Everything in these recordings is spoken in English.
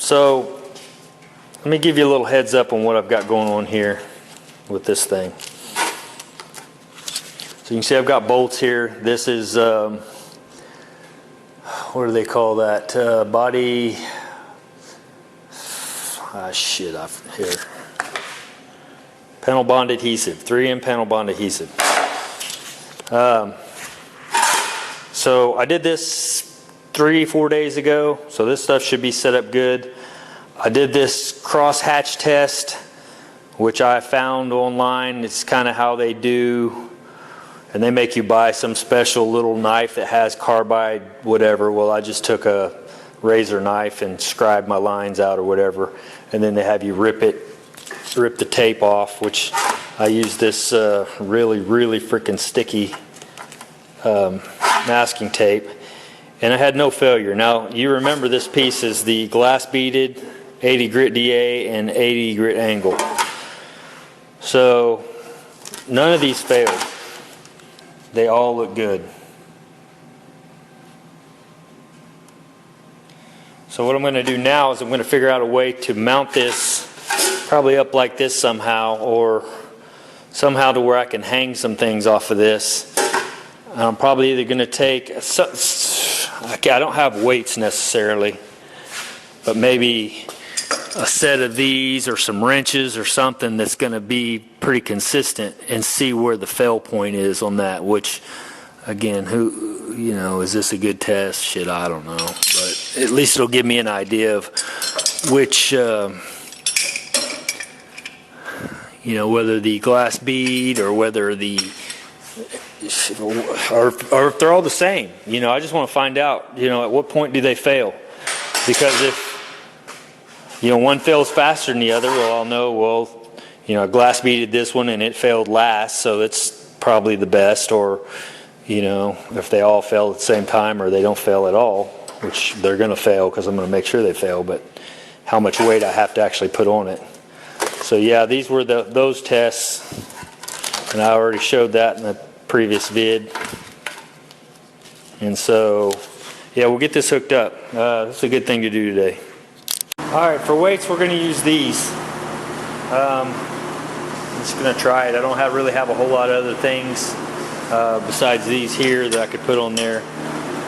So let me give you a little heads up on what I've got going on here with this thing. So you can see I've got bolts here. This is, what do they call that? Body, here. Panel bond adhesive, 3M panel bond adhesive. So I did this 3-4 days ago, so this stuff should be set up good. I did this cross hatch test, which I found online. It's kind of how they do, and they make you buy some special little knife that has carbide, whatever. Well, I just took a razor knife and scribed my lines out or whatever, and then they have you rip the tape off, which I use this really freaking sticky masking tape, and I had no failure. Now you remember this piece is the glass beaded 80 grit DA and 80 grit angle. So none of these failed. They all look good. So what I'm going to do now is I'm going to figure out a way to mount this probably up like this somehow, or somehow to where I can hang some things off of this. I'm probably either going to take, I don't have weights necessarily, but maybe a set of these or some wrenches or something that's going to be pretty consistent, and see where the fail point is on that, which again, is this a good test? Shit, I don't know, but at least it'll give me an idea of which, whether the glass bead or whether or if they're all the same. I just want to find out, at what point do they fail? Because if, one fails faster than the other, well, I'll know, I glass beaded this one and it failed last, so it's probably the best. Or, if they all fail at the same time or they don't fail at all, which they're going to fail because I'm going to make sure they fail, but how much weight I have to actually put on it. So yeah, these were those tests, and I already showed that in the previous vid. And so, yeah, we'll get this hooked up. That's a good thing to do today. Alright, for weights we're going to use these. I'm just going to try it. I don't really have a whole lot of other things besides these here that I could put on there.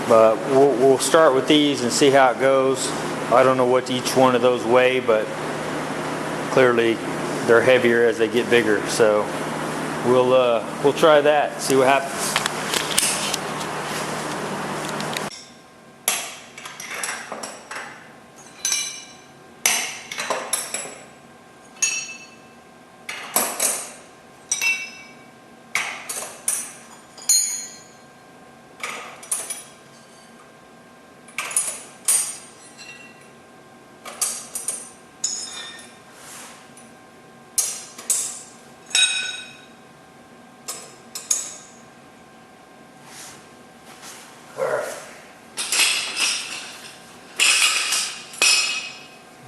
But we'll start with these and see how it goes. I don't know what each one of those weigh, but clearly they're heavier as they get bigger. So we'll try that, see what happens.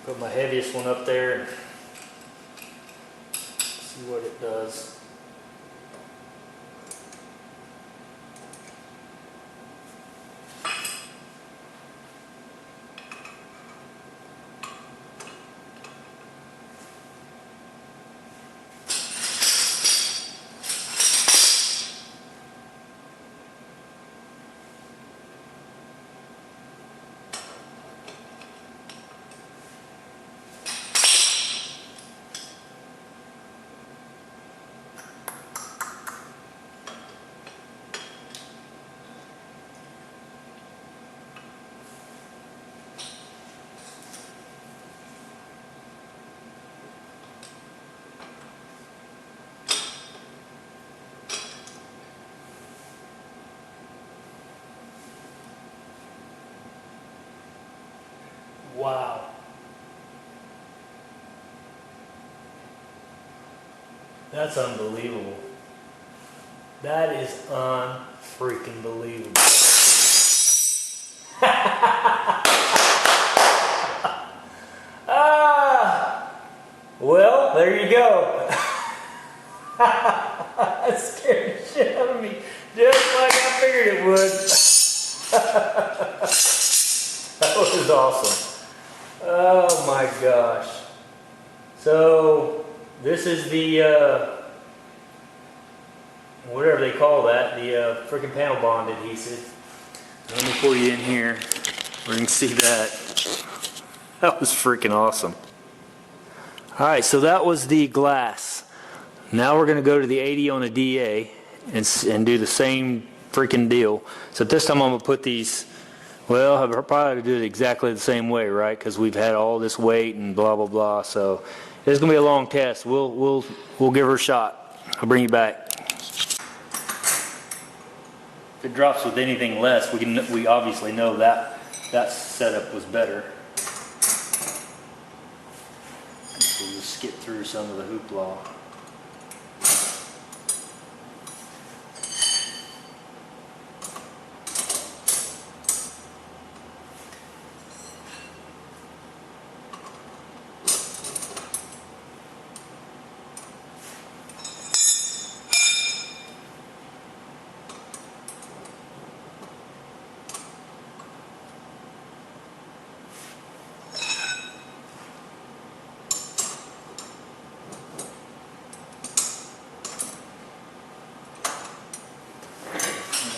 Put my heaviest one up there and see what it does. Wow. That's unbelievable. That is unfreaking believable. Well, there you go. That scared the shit out of me, just like I figured it would. That was awesome. Oh my gosh. So this is the whatever they call that, the freaking panel bond adhesive. Let me pull you in here where you can see that. That was freaking awesome. Alright, so that was the glass. Now we're going to go to the 80 on the DA and do the same freaking deal. So this time I'm going to put these, well, I'll probably do it exactly the same way, right? Because we've had all this weight and blah, blah, blah. So it's going to be a long test. We'll give her a shot. I'll bring you back. If it drops with anything less, we obviously know that setup was better. So we'll just skip through some of the hoopla.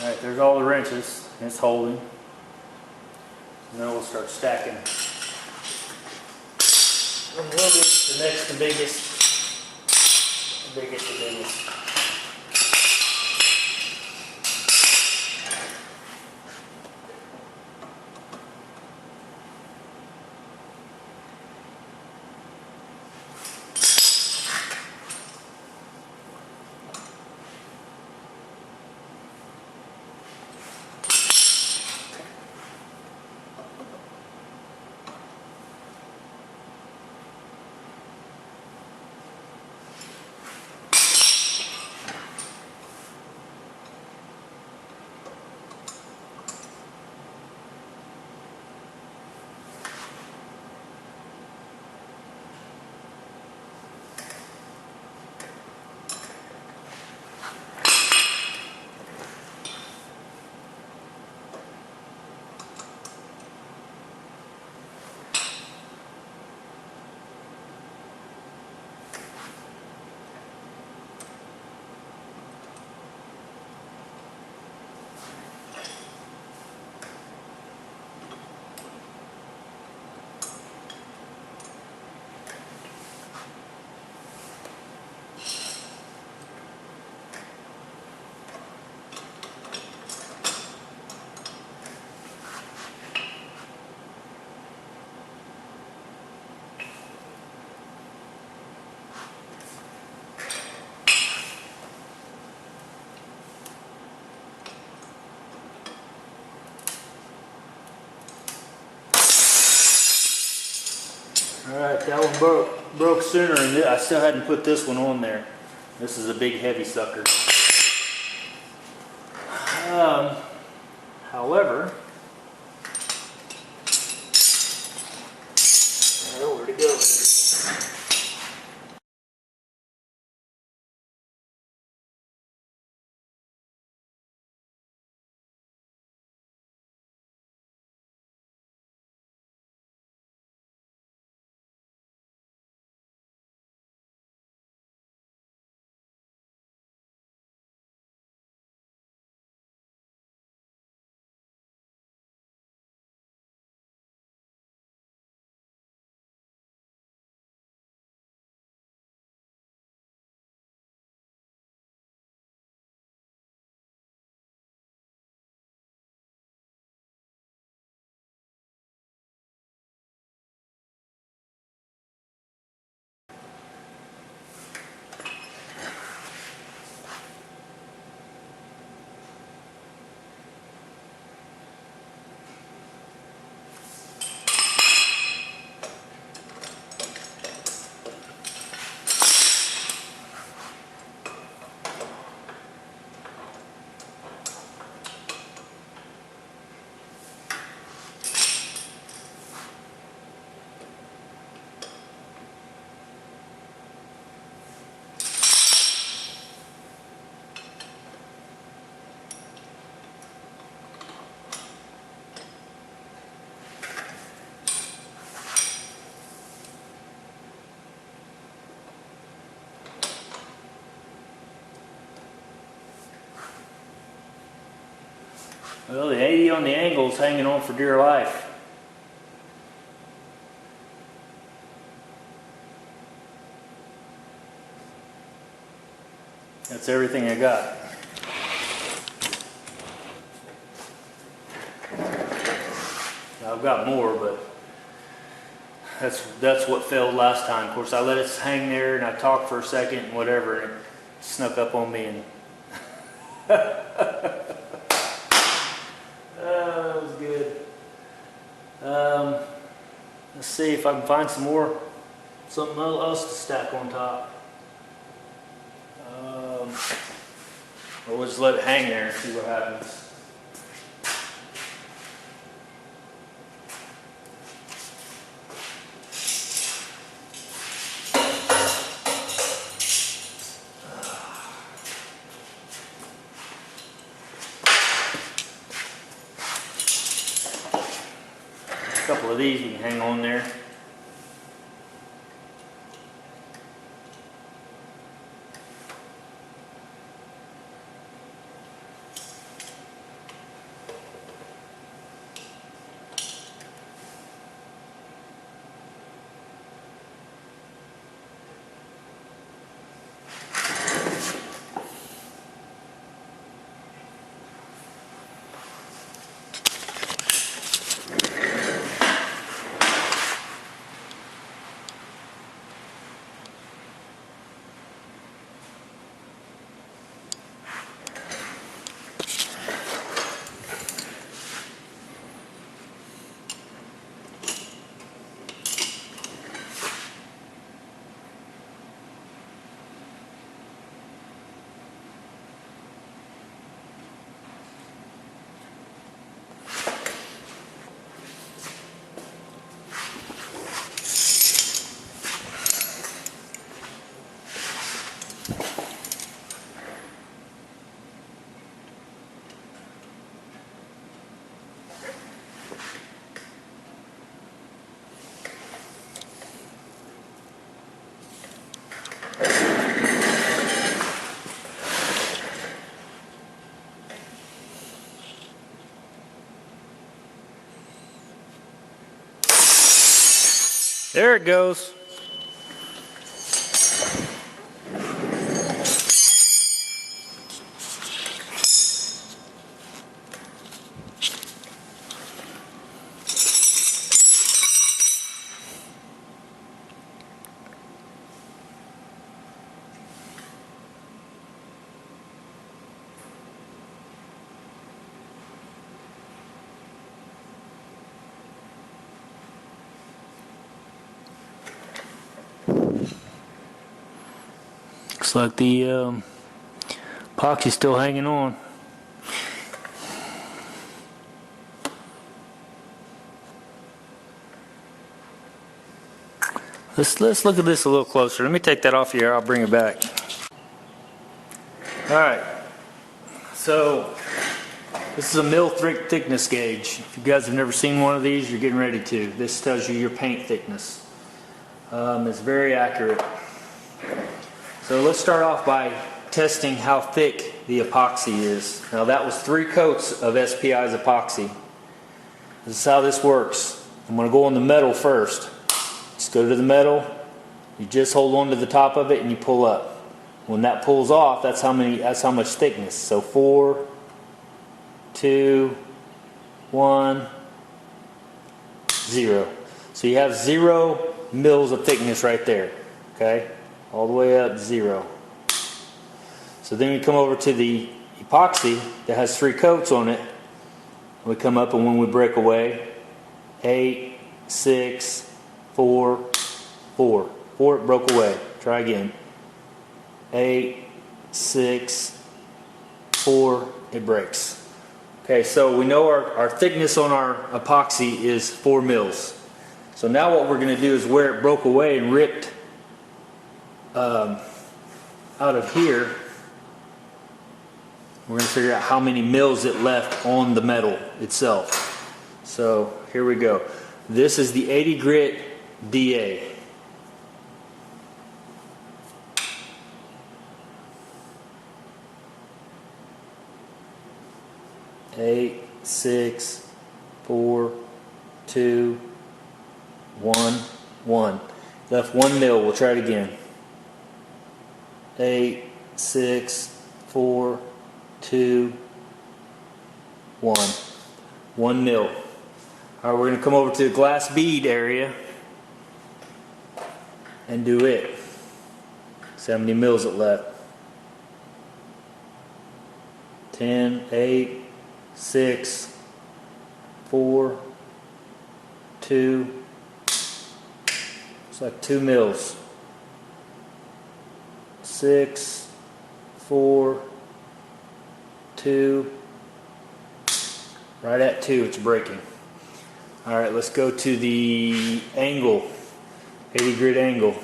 Alright, there's all the wrenches. It's holding. And then we'll start stacking. And we'll get the next, the biggest. The biggest. Alright, that one broke sooner, and I still hadn't put this one on there. This is a big heavy sucker. However, where'd it go? Well, the 80 on the angle is hanging on for dear life. That's everything I got. I've got more, but that's what failed last time. Of course, I let it hang there and I talked for a second and whatever, and it snuck up on me and that was good. Let's see if I can find something else to stack on top. Or we'll just let it hang there and see what happens. A couple of these we can hang on there. There it goes. Looks like the epoxy's still hanging on. Let's look at this a little closer. Let me take that off here. I'll bring it back. All right. So this is a mil thickness gauge. If you guys have never seen one of these, you're getting ready to. This tells you your paint thickness. It's very accurate. So let's start off by testing how thick the epoxy is. Now that was 3 coats of SPI's epoxy. This is how this works. I'm going to go on the metal first. Just go to the metal, you just hold on to the top of it and you pull up. When that pulls off, that's how much thickness. So 4, 2, 1, 0. So you have 0 mils of thickness right there. Okay? All the way up, 0. So then we come over to the epoxy that has 3 coats on it. We come up and when we break away, 8, 6, 4, 4. 4, it broke away. Try again. 8, 6, 4, it breaks. Okay, so we know our thickness on our epoxy is 4 mils. So now what we're going to do is where it broke away and ripped out of here, we're going to figure out how many mils it left on the metal itself. So here we go. This is the 80 grit DA. Eight, 6, 4, 2, 1, 1. Left 1 mil. We'll try it again. 8, 6, 4, 2, 1. 1 mil. All right, we're going to come over to the glass bead area and do it. See how many mils it left. 10, 8, 6, 4, 2. It's like 2 mils. 6, 4, 2. Right at 2, it's breaking. All right, let's go to the angle, 80 grit angle.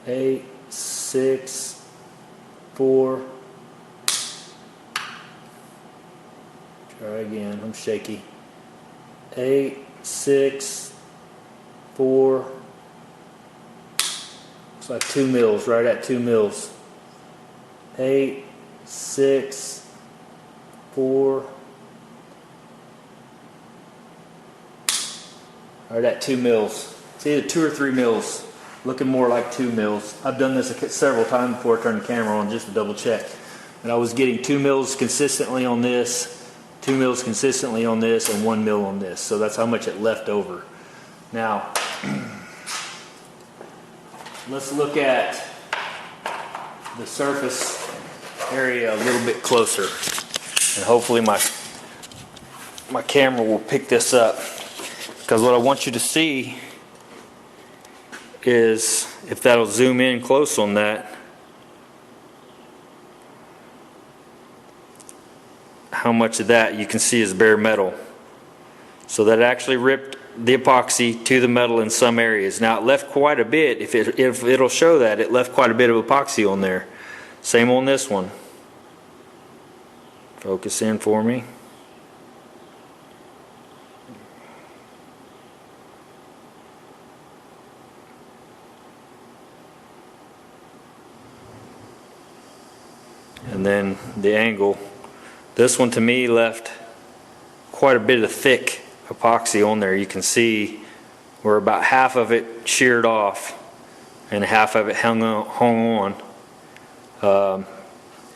8, 6, 4. Try again, I'm shaky. 8, 6, 4. Looks like 2 mils, right at 2 mils. 8, 6, 4. Right at 2 mils. It's either 2 or 3 mils. Looking more like 2 mils. I've done this several times before I turned the camera on just to double check. And I was getting 2 mils consistently on this, 2 mils consistently on this, and 1 mil on this. So that's how much it left over. Now, let's look at the surface area a little bit closer. And hopefully my camera will pick this up. Because what I want you to see is, if that'll zoom in close on that, how much of that you can see is bare metal. So that actually ripped the epoxy to the metal in some areas. Now it left quite a bit. If it'll show that, it left quite a bit of epoxy on there. Same on this one. Focus in for me. And then the angle. This one to me left quite a bit of thick epoxy on there. You can see where about half of it sheared off and half of it hung on.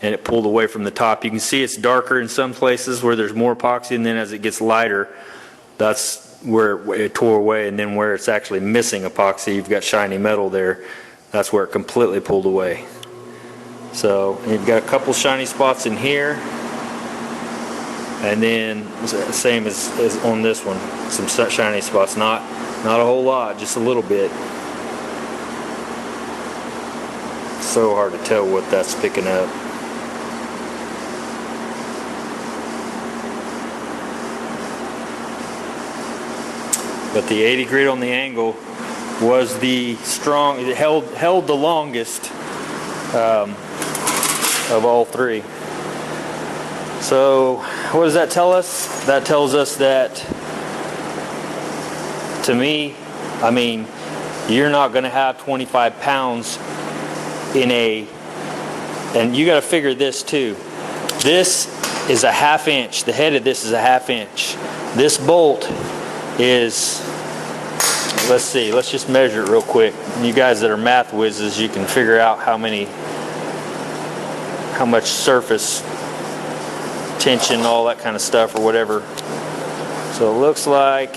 And it pulled away from the top. You can see it's darker in some places where there's more epoxy, and then as it gets lighter, that's where it tore away. And then where it's actually missing epoxy, you've got shiny metal there, that's where it completely pulled away. So you've got a couple shiny spots in here, and then same as on this one, some shiny spots. Not a whole lot, just a little bit. So hard to tell what that's picking up. But the 80 grit on the angle was the strong. It held the longest of all three. So what does that tell us? That tells us that, to me, I mean, you're not going to have 25 pounds in a, and you got to figure this too. This is a 1/2 inch. The head of this is a 1/2 inch. This bolt is, let's see, let's just measure it real quick. You guys that are math whizzes, you can figure out how much surface tension, all that kind of stuff, or whatever. So it looks like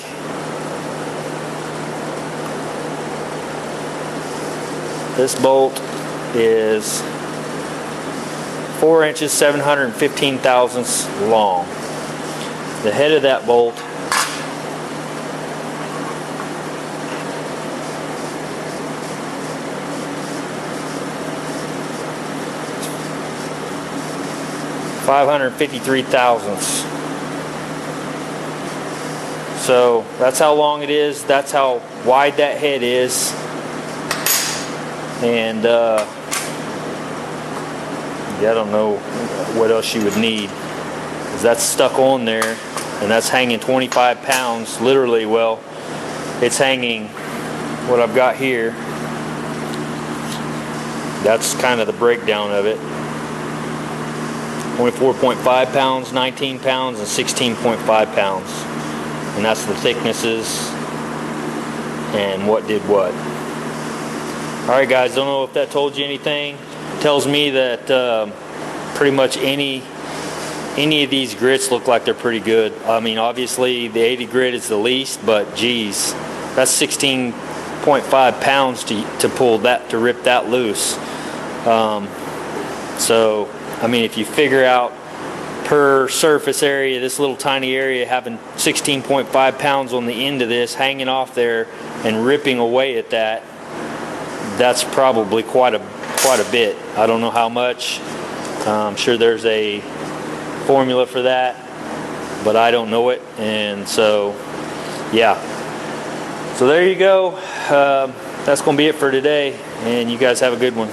this bolt is 4 inches 715 thousandths long. The head of that bolt is 553 thousandths. So that's how long it is. That's how wide that head is. And yeah, I don't know what else you would need, because that's stuck on there, and that's hanging 25 pounds literally. Well, it's hanging what I've got here. That's kind of the breakdown of it. 24.5 pounds, 19 pounds, and 16.5 pounds. And that's the thicknesses and what did what. Alright guys, don't know if that told you anything. Tells me that pretty much any of these grits look like they're pretty good. I mean, obviously the 80 grit is the least, but geez, that's 16.5 pounds to pull that, to rip that loose. So I mean, if you figure out per surface area, this little tiny area having 16.5 pounds on the end of this hanging off there and ripping away at that, that's probably quite a bit. I don't know how much. I'm sure there's a formula for that, but I don't know it. And so yeah, so there you go. That's gonna be it for today, and you guys have a good one.